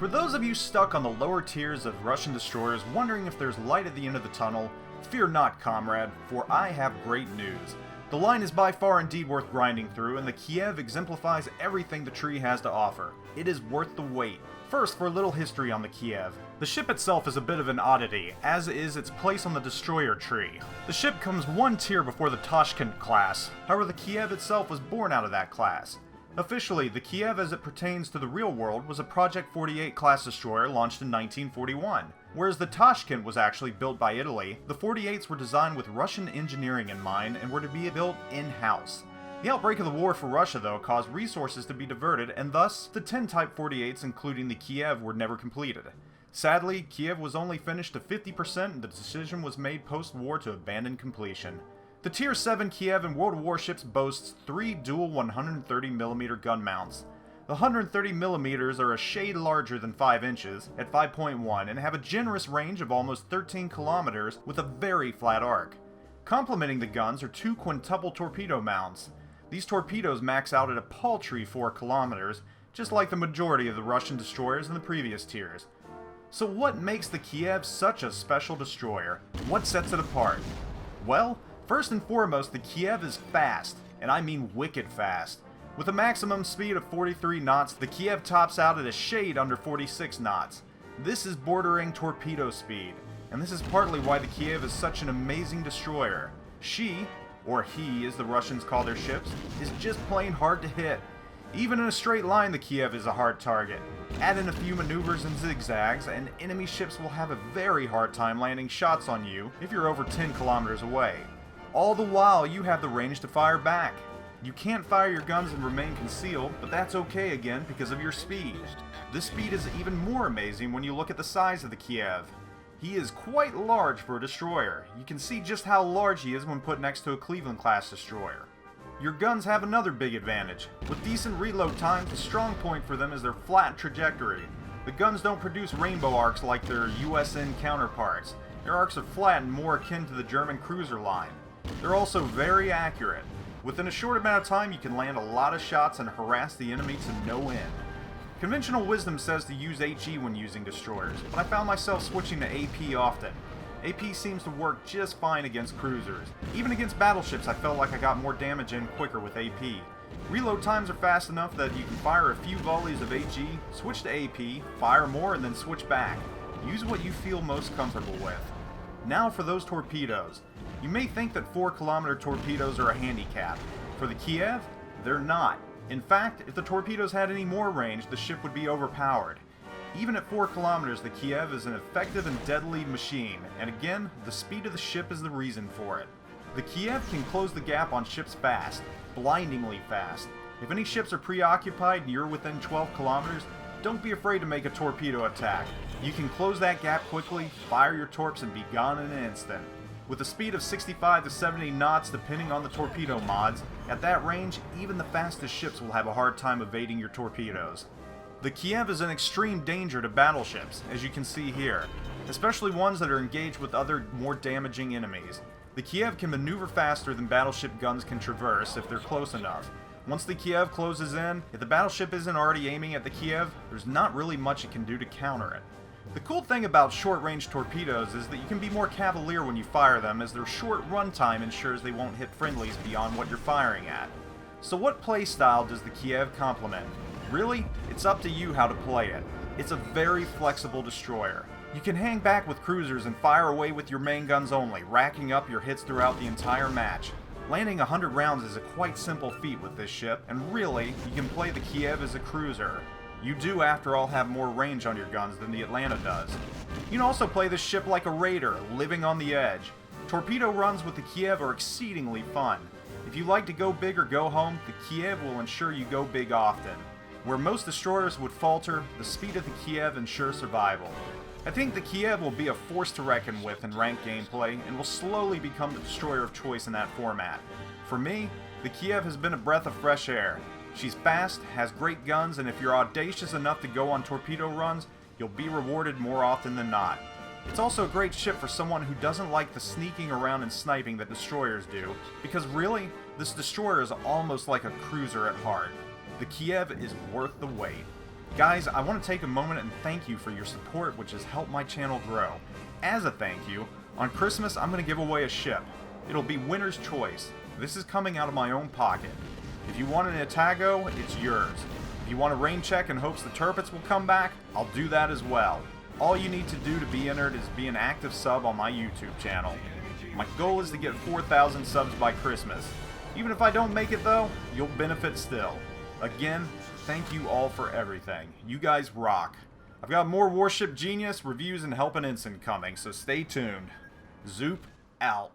For those of you stuck on the lower tiers of Russian destroyers wondering if there's light at the end of the tunnel, fear not, comrade, for I have great news. The line is by far indeed worth grinding through, and the Kiev exemplifies everything the tree has to offer. It is worth the wait. First, for a little history on the Kiev. The ship itself is a bit of an oddity, as is its place on the destroyer tree. The ship comes one tier before the Tashkent class, however the Kiev itself was born out of that class. Officially, the Kiev as it pertains to the real world was a Project 48 class destroyer launched in 1941. Whereas the Tashkent was actually built by Italy, the 48s were designed with Russian engineering in mind and were to be built in-house. The outbreak of the war for Russia, though, caused resources to be diverted, and thus, the 10 Type 48s, including the Kiev, were never completed. Sadly, Kiev was only finished to 50%, and the decision was made post-war to abandon completion. The Tier 7 Kiev in World Warships boasts 3 dual 130mm gun mounts. The 130mm are a shade larger than 5 inches, at 5.1, and have a generous range of almost 13 kilometers with a very flat arc. Complementing the guns are 2 quintuple torpedo mounts. These torpedoes max out at a paltry 4 kilometers, just like the majority of the Russian destroyers in the previous tiers. So what makes the Kiev such a special destroyer? What sets it apart? Well, first and foremost, the Kiev is fast, and I mean wicked fast. With a maximum speed of 43 knots, the Kiev tops out at a shade under 46 knots. This is bordering torpedo speed, and this is partly why the Kiev is such an amazing destroyer. She, or he as the Russians call their ships, is just plain hard to hit. Even in a straight line, the Kiev is a hard target. Add in a few maneuvers and zigzags, and enemy ships will have a very hard time landing shots on you if you're over 10 kilometers away. All the while, you have the range to fire back. You can't fire your guns and remain concealed, but that's okay again because of your speed. This speed is even more amazing when you look at the size of the Kiev. He is quite large for a destroyer. You can see just how large he is when put next to a Cleveland-class destroyer. Your guns have another big advantage. With decent reload times, the strong point for them is their flat trajectory. The guns don't produce rainbow arcs like their USN counterparts. Their arcs are flat and more akin to the German cruiser line. They're also very accurate. Within a short amount of time, you can land a lot of shots and harass the enemy to no end. Conventional wisdom says to use HE when using destroyers, but I found myself switching to AP often. AP seems to work just fine against cruisers. Even against battleships, I felt like I got more damage in quicker with AP. Reload times are fast enough that you can fire a few volleys of HE, switch to AP, fire more, and then switch back. Use what you feel most comfortable with. Now for those torpedoes. You may think that 4-kilometer torpedoes are a handicap. For the Kiev, they're not. In fact, if the torpedoes had any more range, the ship would be overpowered. Even at 4 kilometers, the Kiev is an effective and deadly machine, and again, the speed of the ship is the reason for it. The Kiev can close the gap on ships fast, blindingly fast. If any ships are preoccupied and you're within 12 kilometers, don't be afraid to make a torpedo attack. You can close that gap quickly, fire your torps, and be gone in an instant. With a speed of 65 to 70 knots depending on the torpedo mods, at that range, even the fastest ships will have a hard time evading your torpedoes. The Kiev is an extreme danger to battleships, as you can see here, especially ones that are engaged with other more damaging enemies. The Kiev can maneuver faster than battleship guns can traverse if they're close enough. Once the Kiev closes in, if the battleship isn't already aiming at the Kiev, there's not really much it can do to counter it. The cool thing about short-range torpedoes is that you can be more cavalier when you fire them, as their short runtime ensures they won't hit friendlies beyond what you're firing at. So what playstyle does the Kiev complement? Really, it's up to you how to play it. It's a very flexible destroyer. You can hang back with cruisers and fire away with your main guns only, racking up your hits throughout the entire match. Landing 100 rounds is a quite simple feat with this ship, and really, you can play the Kiev as a cruiser. You do, after all, have more range on your guns than the Atlanta does. You can also play this ship like a raider, living on the edge. Torpedo runs with the Kiev are exceedingly fun. If you like to go big or go home, the Kiev will ensure you go big often. Where most destroyers would falter, the speed of the Kiev ensures survival. I think the Kiev will be a force to reckon with in ranked gameplay, and will slowly become the destroyer of choice in that format. For me, the Kiev has been a breath of fresh air. She's fast, has great guns, and if you're audacious enough to go on torpedo runs, you'll be rewarded more often than not. It's also a great ship for someone who doesn't like the sneaking around and sniping that destroyers do, because really, this destroyer is almost like a cruiser at heart. The Kiev is worth the wait. Guys, I want to take a moment and thank you for your support, which has helped my channel grow. As a thank you, on Christmas I'm going to give away a ship. It'll be winner's choice. This is coming out of my own pocket. If you want an Itago, it's yours. If you want a rain check in hopes the Turpits will come back, I'll do that as well. All you need to do to be entered is be an active sub on my YouTube channel. My goal is to get 4,000 subs by Christmas. Even if I don't make it though, you'll benefit still. Again, thank you all for everything. You guys rock. I've got more Warship Genius reviews and Helpin' Ensign coming, so stay tuned. Zoop out.